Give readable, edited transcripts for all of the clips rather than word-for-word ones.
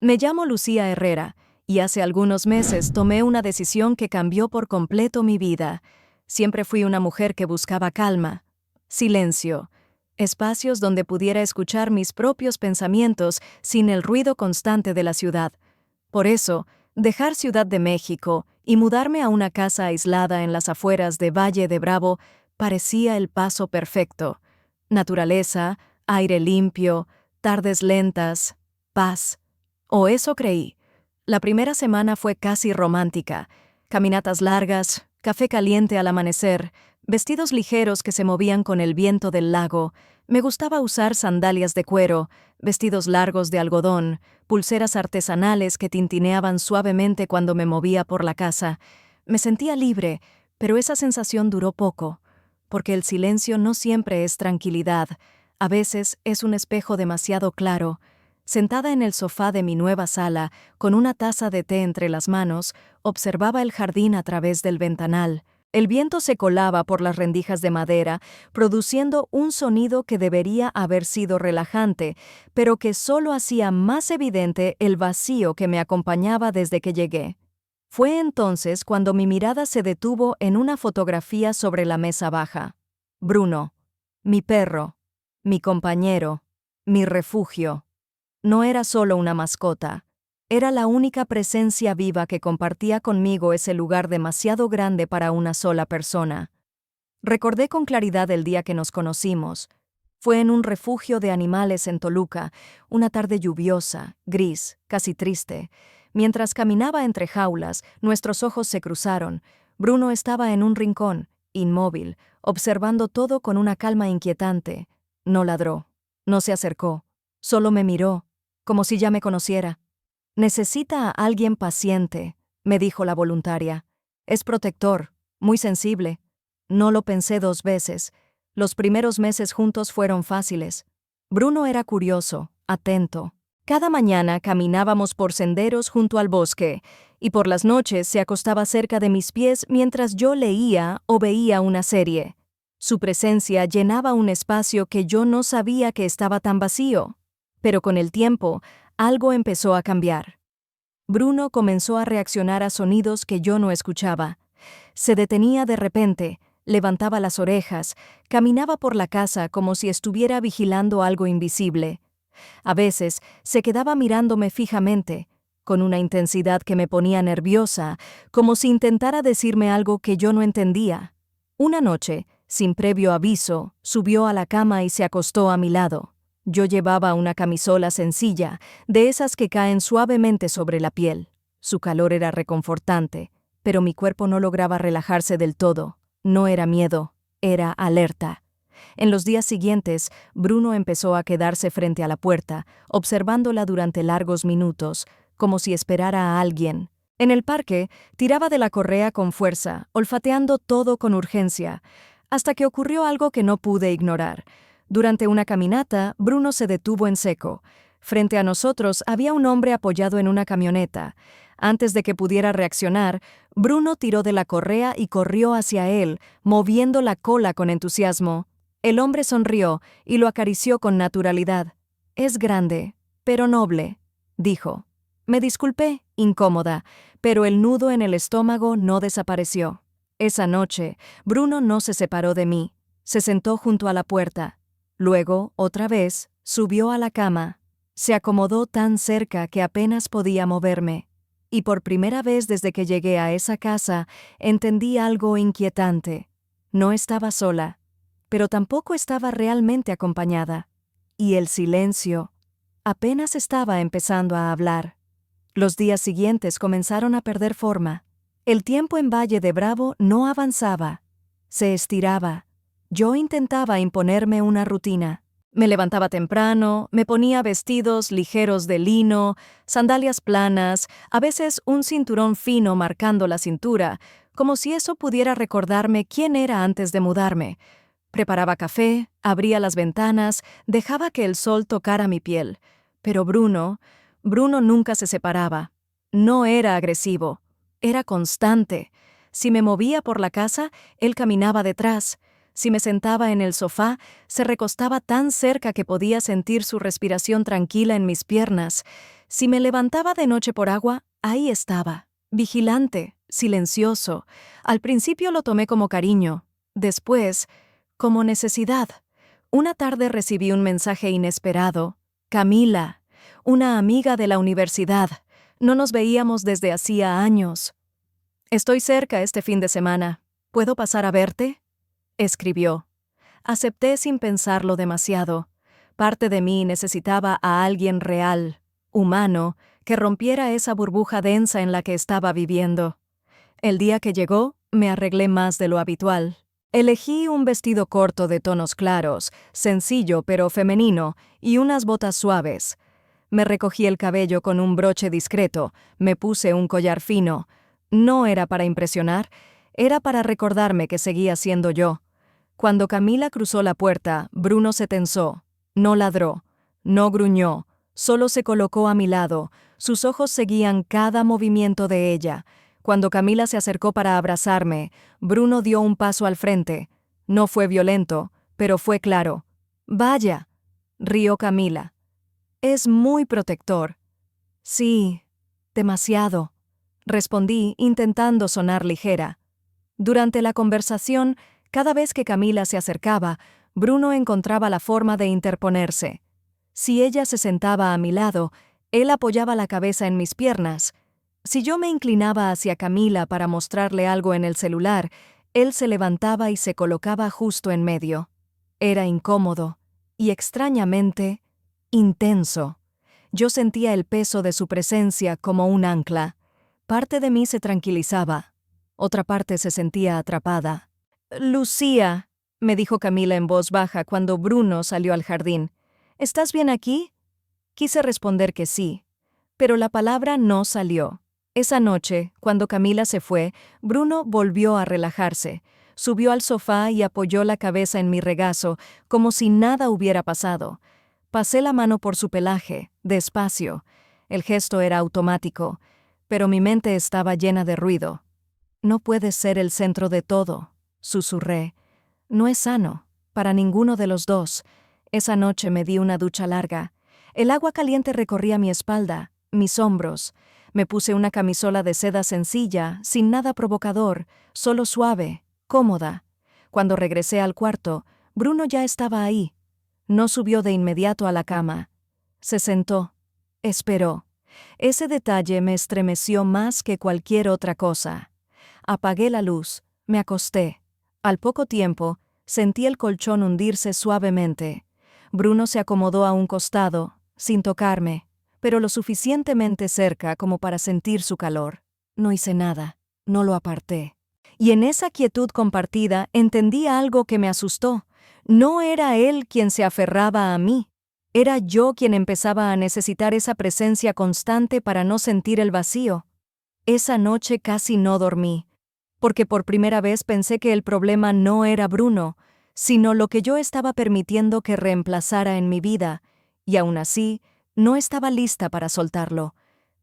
Me llamo Lucía Herrera y hace algunos meses tomé una decisión que cambió por completo mi vida. Siempre fui una mujer que buscaba calma, silencio, espacios donde pudiera escuchar mis propios pensamientos sin el ruido constante de la ciudad. Por eso, dejar Ciudad de México y mudarme a una casa aislada en las afueras de Valle de Bravo parecía el paso perfecto. Naturaleza, aire limpio, tardes lentas, paz. O eso creí. La primera semana fue casi romántica. Caminatas largas, café caliente al amanecer, vestidos ligeros que se movían con el viento del lago. Me gustaba usar sandalias de cuero, vestidos largos de algodón, pulseras artesanales que tintineaban suavemente cuando me movía por la casa. Me sentía libre, pero esa sensación duró poco, porque el silencio no siempre es tranquilidad. A veces es un espejo demasiado claro. Sentada en el sofá de mi nueva sala, con una taza de té entre las manos, observaba el jardín a través del ventanal. El viento se colaba por las rendijas de madera, produciendo un sonido que debería haber sido relajante, pero que solo hacía más evidente el vacío que me acompañaba desde que llegué. Fue entonces cuando mi mirada se detuvo en una fotografía sobre la mesa baja. Bruno, mi perro, mi compañero, mi refugio. No era solo una mascota, era la única presencia viva que compartía conmigo ese lugar demasiado grande para una sola persona. Recordé con claridad el día que nos conocimos. Fue en un refugio de animales en Toluca, una tarde lluviosa, gris, casi triste. Mientras caminaba entre jaulas, nuestros ojos se cruzaron. Bruno estaba en un rincón, inmóvil, observando todo con una calma inquietante. No ladró, no se acercó, solo me miró, como si ya me conociera. Necesita a alguien paciente, me dijo la voluntaria. Es protector, muy sensible. No lo pensé 2 veces. Los primeros meses juntos fueron fáciles. Bruno era curioso, atento. Cada mañana caminábamos por senderos junto al bosque, y por las noches se acostaba cerca de mis pies mientras yo leía o veía una serie. Su presencia llenaba un espacio que yo no sabía que estaba tan vacío. Pero con el tiempo, algo empezó a cambiar. Bruno comenzó a reaccionar a sonidos que yo no escuchaba. Se detenía de repente, levantaba las orejas, caminaba por la casa como si estuviera vigilando algo invisible. A veces se quedaba mirándome fijamente, con una intensidad que me ponía nerviosa, como si intentara decirme algo que yo no entendía. Una noche, sin previo aviso, subió a la cama y se acostó a mi lado. Yo llevaba una camisola sencilla, de esas que caen suavemente sobre la piel. Su calor era reconfortante, pero mi cuerpo no lograba relajarse del todo. No era miedo, era alerta. En los días siguientes, Bruno empezó a quedarse frente a la puerta, observándola durante largos minutos, como si esperara a alguien. En el parque, tiraba de la correa con fuerza, olfateando todo con urgencia, hasta que ocurrió algo que no pude ignorar. Durante una caminata, Bruno se detuvo en seco. Frente a nosotros había un hombre apoyado en una camioneta. Antes de que pudiera reaccionar, Bruno tiró de la correa y corrió hacia él, moviendo la cola con entusiasmo. El hombre sonrió y lo acarició con naturalidad. «Es grande, pero noble», dijo. Me disculpé, incómoda, pero el nudo en el estómago no desapareció. Esa noche, Bruno no se separó de mí. Se sentó junto a la puerta. Luego, otra vez, subió a la cama. Se acomodó tan cerca que apenas podía moverme. Y por primera vez desde que llegué a esa casa, entendí algo inquietante. No estaba sola, pero tampoco estaba realmente acompañada. Y el silencio apenas estaba empezando a hablar. Los días siguientes comenzaron a perder forma. El tiempo en Valle de Bravo no avanzaba. Se estiraba. Yo intentaba imponerme una rutina. Me levantaba temprano, me ponía vestidos ligeros de lino, sandalias planas, a veces un cinturón fino marcando la cintura, como si eso pudiera recordarme quién era antes de mudarme. Preparaba café, abría las ventanas, dejaba que el sol tocara mi piel. Pero Bruno nunca se separaba. No era agresivo, era constante. Si me movía por la casa, él caminaba detrás. Si me sentaba en el sofá, se recostaba tan cerca que podía sentir su respiración tranquila en mis piernas. Si me levantaba de noche por agua, ahí estaba, vigilante, silencioso. Al principio lo tomé como cariño, después, como necesidad. Una tarde recibí un mensaje inesperado. Camila, una amiga de la universidad. No nos veíamos desde hacía años. Estoy cerca este fin de semana. ¿Puedo pasar a verte? Escribió. Acepté sin pensarlo demasiado. Parte de mí necesitaba a alguien real, humano, que rompiera esa burbuja densa en la que estaba viviendo. El día que llegó, me arreglé más de lo habitual. Elegí un vestido corto de tonos claros, sencillo pero femenino, y unas botas suaves. Me recogí el cabello con un broche discreto, me puse un collar fino. No era para impresionar, era para recordarme que seguía siendo yo. Cuando Camila cruzó la puerta, Bruno se tensó. No ladró, no gruñó, solo se colocó a mi lado. Sus ojos seguían cada movimiento de ella. Cuando Camila se acercó para abrazarme, Bruno dio un paso al frente. No fue violento, pero fue claro. «Vaya», rió Camila. «Es muy protector». «Sí, demasiado», respondí, intentando sonar ligera. Durante la conversación, cada vez que Camila se acercaba, Bruno encontraba la forma de interponerse. Si ella se sentaba a mi lado, él apoyaba la cabeza en mis piernas. Si yo me inclinaba hacia Camila para mostrarle algo en el celular, él se levantaba y se colocaba justo en medio. Era incómodo y, extrañamente, intenso. Yo sentía el peso de su presencia como un ancla. Parte de mí se tranquilizaba, otra parte se sentía atrapada. «Lucía», me dijo Camila en voz baja cuando Bruno salió al jardín. «¿Estás bien aquí?» Quise responder que sí, pero la palabra no salió. Esa noche, cuando Camila se fue, Bruno volvió a relajarse. Subió al sofá y apoyó la cabeza en mi regazo, como si nada hubiera pasado. Pasé la mano por su pelaje, despacio. El gesto era automático, pero mi mente estaba llena de ruido. «No puedes ser el centro de todo», susurré. «No es sano, para ninguno de los dos». Esa noche me di una ducha larga. El agua caliente recorría mi espalda, mis hombros. Me puse una camisola de seda sencilla, sin nada provocador, solo suave, cómoda. Cuando regresé al cuarto, Bruno ya estaba ahí. No subió de inmediato a la cama. Se sentó. Esperó. Ese detalle me estremeció más que cualquier otra cosa. Apagué la luz, me acosté. Al poco tiempo, sentí el colchón hundirse suavemente. Bruno se acomodó a un costado, sin tocarme, pero lo suficientemente cerca como para sentir su calor. No hice nada, no lo aparté. Y en esa quietud compartida entendí algo que me asustó. No era él quien se aferraba a mí. Era yo quien empezaba a necesitar esa presencia constante para no sentir el vacío. Esa noche casi no dormí, porque por primera vez pensé que el problema no era Bruno, sino lo que yo estaba permitiendo que reemplazara en mi vida, y aún así, no estaba lista para soltarlo.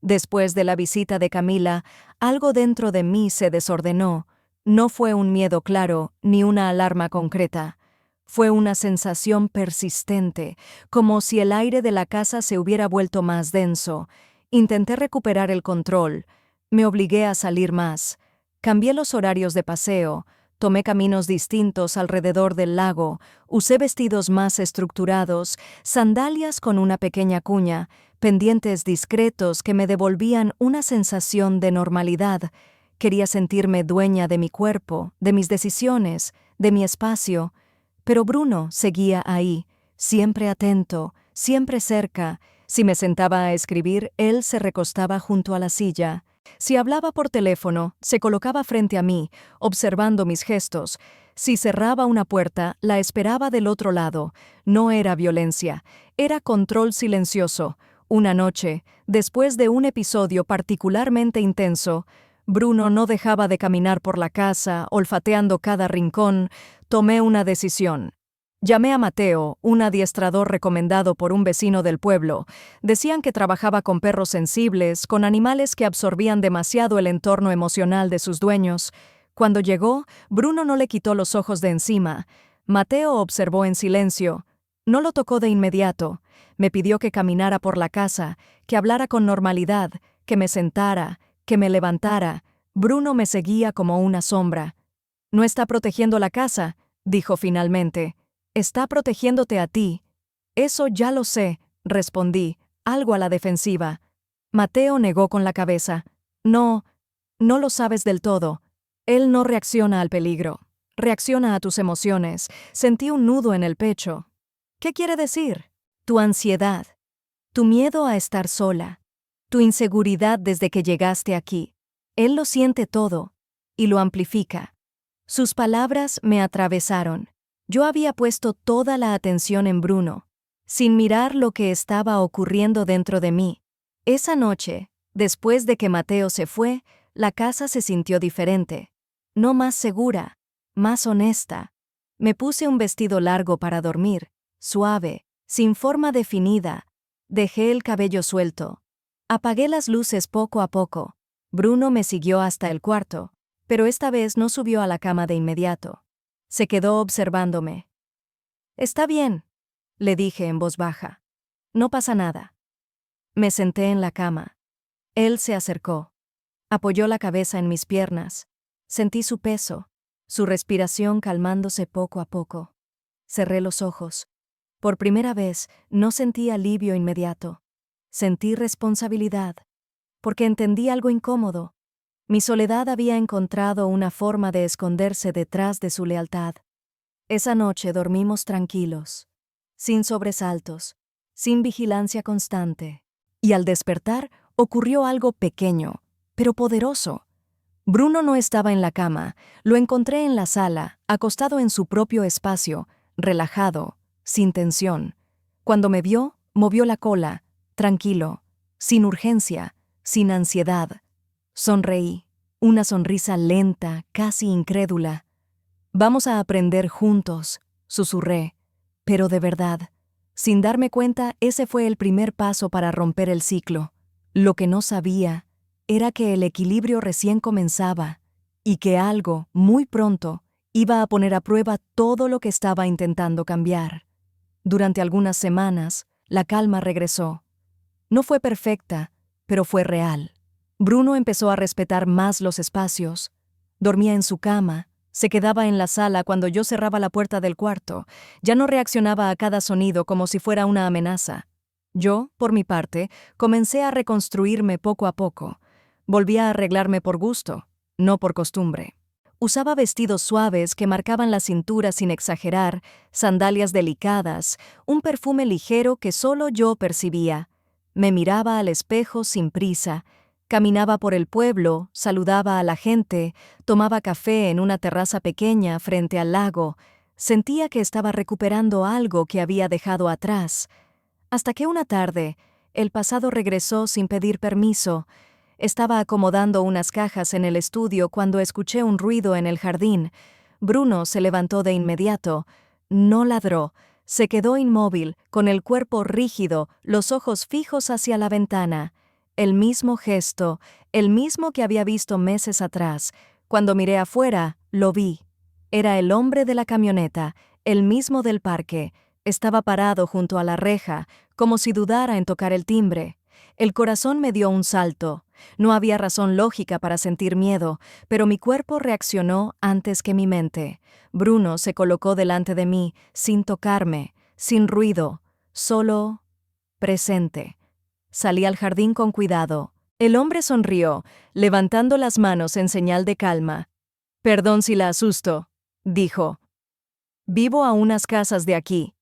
Después de la visita de Camila, algo dentro de mí se desordenó. No fue un miedo claro, ni una alarma concreta. Fue una sensación persistente, como si el aire de la casa se hubiera vuelto más denso. Intenté recuperar el control. Me obligué a salir más. Cambié los horarios de paseo. Tomé caminos distintos alrededor del lago, usé vestidos más estructurados, sandalias con una pequeña cuña, pendientes discretos que me devolvían una sensación de normalidad. Quería sentirme dueña de mi cuerpo, de mis decisiones, de mi espacio. Pero Bruno seguía ahí, siempre atento, siempre cerca. Si me sentaba a escribir, él se recostaba junto a la silla. Si hablaba por teléfono, se colocaba frente a mí, observando mis gestos. Si cerraba una puerta, la esperaba del otro lado. No era violencia, era control silencioso. Una noche, después de un episodio particularmente intenso, Bruno no dejaba de caminar por la casa, olfateando cada rincón. Tomé una decisión. Llamé a Mateo, un adiestrador recomendado por un vecino del pueblo. Decían que trabajaba con perros sensibles, con animales que absorbían demasiado el entorno emocional de sus dueños. Cuando llegó, Bruno no le quitó los ojos de encima. Mateo observó en silencio. No lo tocó de inmediato. Me pidió que caminara por la casa, que hablara con normalidad, que me sentara, que me levantara. Bruno me seguía como una sombra. «No está protegiendo la casa», dijo finalmente. «Está protegiéndote a ti». «Eso ya lo sé», respondí, algo a la defensiva. Mateo negó con la cabeza. «No, no lo sabes del todo. Él no reacciona al peligro. Reacciona a tus emociones. Sentí un nudo en el pecho». «¿Qué quiere decir?» «Tu ansiedad, tu miedo a estar sola, tu inseguridad desde que llegaste aquí. Él lo siente todo y lo amplifica». Sus palabras me atravesaron. Yo había puesto toda la atención en Bruno, sin mirar lo que estaba ocurriendo dentro de mí. Esa noche, después de que Mateo se fue, la casa se sintió diferente. No más segura, más honesta. Me puse un vestido largo para dormir, suave, sin forma definida. Dejé el cabello suelto. Apagué las luces poco a poco. Bruno me siguió hasta el cuarto, pero esta vez no subió a la cama de inmediato. Se quedó observándome. «Está bien», le dije en voz baja. «No pasa nada». Me senté en la cama. Él se acercó. Apoyó la cabeza en mis piernas. Sentí su peso, su respiración calmándose poco a poco. Cerré los ojos. Por primera vez, no sentí alivio inmediato. Sentí responsabilidad, porque entendí algo incómodo. Mi soledad había encontrado una forma de esconderse detrás de su lealtad. Esa noche dormimos tranquilos, sin sobresaltos, sin vigilancia constante. Y al despertar ocurrió algo pequeño, pero poderoso. Bruno no estaba en la cama, lo encontré en la sala, acostado en su propio espacio, relajado, sin tensión. Cuando me vio, movió la cola, tranquilo, sin urgencia, sin ansiedad. Sonreí, una sonrisa lenta, casi incrédula. «Vamos a aprender juntos», susurré, pero de verdad. Sin darme cuenta, ese fue el primer paso para romper el ciclo. Lo que no sabía era que el equilibrio recién comenzaba y que algo, muy pronto, iba a poner a prueba todo lo que estaba intentando cambiar. Durante algunas semanas, la calma regresó. No fue perfecta, pero fue real. Bruno empezó a respetar más los espacios. Dormía en su cama, se quedaba en la sala cuando yo cerraba la puerta del cuarto. Ya no reaccionaba a cada sonido como si fuera una amenaza. Yo, por mi parte, comencé a reconstruirme poco a poco. Volví a arreglarme por gusto, no por costumbre. Usaba vestidos suaves que marcaban la cintura sin exagerar, sandalias delicadas, un perfume ligero que solo yo percibía. Me miraba al espejo sin prisa. Caminaba por el pueblo, saludaba a la gente, tomaba café en una terraza pequeña frente al lago. Sentía que estaba recuperando algo que había dejado atrás. Hasta que una tarde, el pasado regresó sin pedir permiso. Estaba acomodando unas cajas en el estudio cuando escuché un ruido en el jardín. Bruno se levantó de inmediato. No ladró. Se quedó inmóvil, con el cuerpo rígido, los ojos fijos hacia la ventana. El mismo gesto, el mismo que había visto meses atrás. Cuando miré afuera, lo vi. Era el hombre de la camioneta, el mismo del parque. Estaba parado junto a la reja, como si dudara en tocar el timbre. El corazón me dio un salto. No había razón lógica para sentir miedo, pero mi cuerpo reaccionó antes que mi mente. Bruno se colocó delante de mí, sin tocarme, sin ruido, solo presente. Salí al jardín con cuidado. El hombre sonrió, levantando las manos en señal de calma. «Perdón si la asusto», dijo. «Vivo a unas casas de aquí.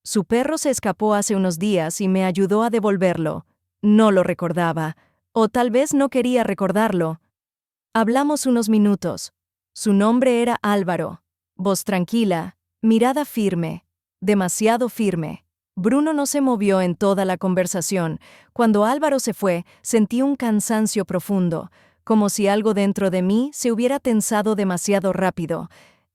Su perro se escapó hace unos días y me ayudó a devolverlo. No lo recordaba, o tal vez no quería recordarlo. Hablamos unos minutos. Su nombre era Álvaro. Voz tranquila, mirada firme, demasiado firme. Bruno no se movió en toda la conversación. Cuando Álvaro se fue, sentí un cansancio profundo, como si algo dentro de mí se hubiera tensado demasiado rápido.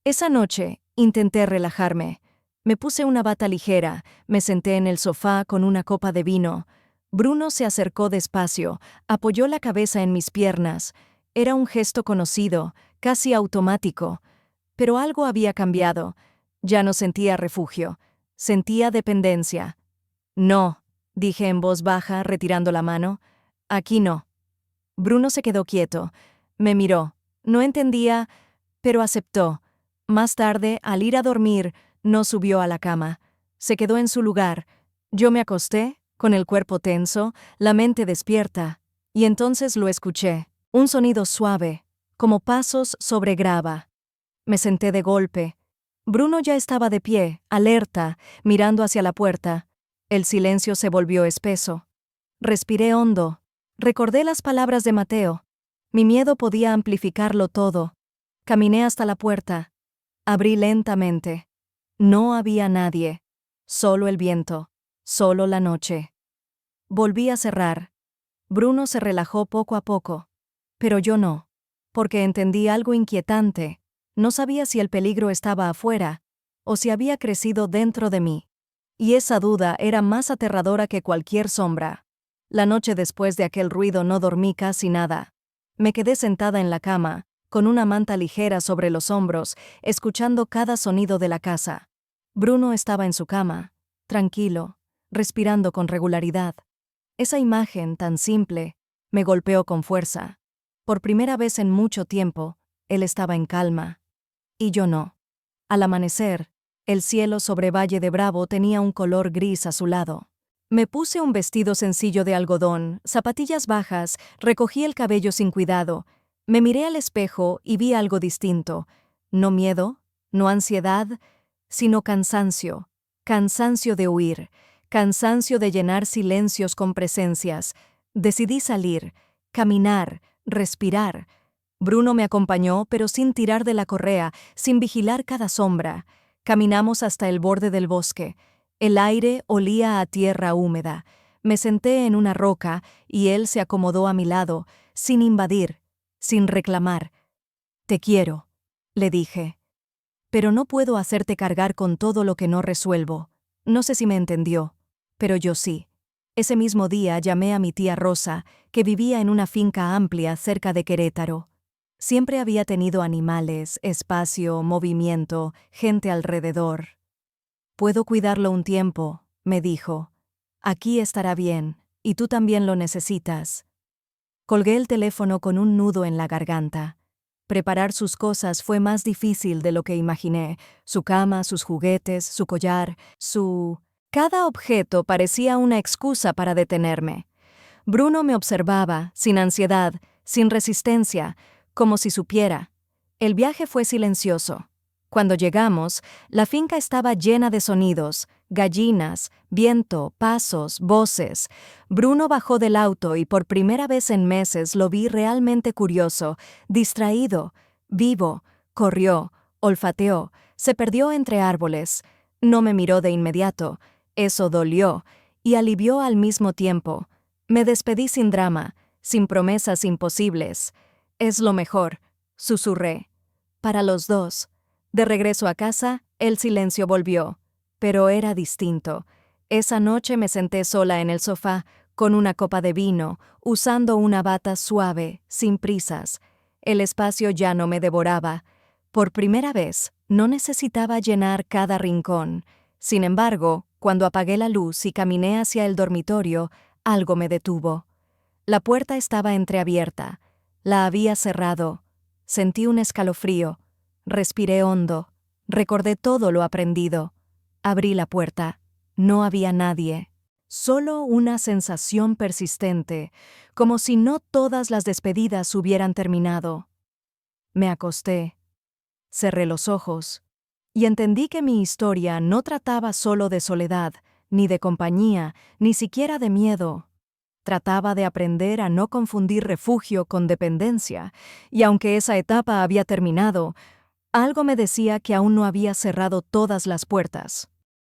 Esa noche, intenté relajarme. Me puse una bata ligera, me senté en el sofá con una copa de vino. Bruno se acercó despacio, apoyó la cabeza en mis piernas. Era un gesto conocido, casi automático. Pero algo había cambiado. Ya no sentía refugio, sentía dependencia. No, dije en voz baja, retirando la mano. Aquí no. Bruno se quedó quieto. Me miró. No entendía, pero aceptó. Más tarde, al ir a dormir, no subió a la cama. Se quedó en su lugar. Yo me acosté, con el cuerpo tenso, la mente despierta, y entonces lo escuché. Un sonido suave, como pasos sobre grava. Me senté de golpe. Bruno ya estaba de pie, alerta, mirando hacia la puerta. El silencio se volvió espeso. Respiré hondo. Recordé las palabras de Mateo. Mi miedo podía amplificarlo todo. Caminé hasta la puerta. Abrí lentamente. No había nadie. Solo el viento. Solo la noche. Volví a cerrar. Bruno se relajó poco a poco. Pero yo no. Porque entendí algo inquietante. No sabía si el peligro estaba afuera, o si había crecido dentro de mí. Y esa duda era más aterradora que cualquier sombra. La noche después de aquel ruido no dormí casi nada. Me quedé sentada en la cama, con una manta ligera sobre los hombros, escuchando cada sonido de la casa. Bruno estaba en su cama, tranquilo, respirando con regularidad. Esa imagen tan simple me golpeó con fuerza. Por primera vez en mucho tiempo, él estaba en calma. Y yo no. Al amanecer, el cielo sobre Valle de Bravo tenía un color gris azulado. Me puse un vestido sencillo de algodón, zapatillas bajas, recogí el cabello sin cuidado. Me miré al espejo y vi algo distinto. No miedo, no ansiedad, sino cansancio. Cansancio de huir, cansancio de llenar silencios con presencias. Decidí salir, caminar, respirar. Bruno me acompañó, pero sin tirar de la correa, sin vigilar cada sombra. Caminamos hasta el borde del bosque. El aire olía a tierra húmeda. Me senté en una roca y él se acomodó a mi lado, sin invadir, sin reclamar. «Te quiero», le dije. «Pero no puedo hacerte cargar con todo lo que no resuelvo». No sé si me entendió, pero yo sí. Ese mismo día llamé a mi tía Rosa, que vivía en una finca amplia cerca de Querétaro. Siempre había tenido animales, espacio, movimiento, gente alrededor. «Puedo cuidarlo un tiempo», me dijo. «Aquí estará bien, y tú también lo necesitas». Colgué el teléfono con un nudo en la garganta. Preparar sus cosas fue más difícil de lo que imaginé. Su cama, sus juguetes, su collar, su... Cada objeto parecía una excusa para detenerme. Bruno me observaba, sin ansiedad, sin resistencia, como si supiera. El viaje fue silencioso. Cuando llegamos, la finca estaba llena de sonidos, gallinas, viento, pasos, voces. Bruno bajó del auto y por primera vez en meses lo vi realmente curioso, distraído, vivo, corrió, olfateó, se perdió entre árboles. No me miró de inmediato. Eso dolió y alivió al mismo tiempo. Me despedí sin drama, sin promesas imposibles. «Es lo mejor», susurré. Para los dos. De regreso a casa, el silencio volvió. Pero era distinto. Esa noche me senté sola en el sofá, con una copa de vino, usando una bata suave, sin prisas. El espacio ya no me devoraba. Por primera vez, no necesitaba llenar cada rincón. Sin embargo, cuando apagué la luz y caminé hacia el dormitorio, algo me detuvo. La puerta estaba entreabierta. La había cerrado. Sentí un escalofrío. Respiré hondo. Recordé todo lo aprendido. Abrí la puerta. No había nadie. Solo una sensación persistente, como si no todas las despedidas hubieran terminado. Me acosté. Cerré los ojos. Y entendí que mi historia no trataba solo de soledad, ni de compañía, ni siquiera de miedo. Trataba de aprender a no confundir refugio con dependencia, y aunque esa etapa había terminado, algo me decía que aún no había cerrado todas las puertas.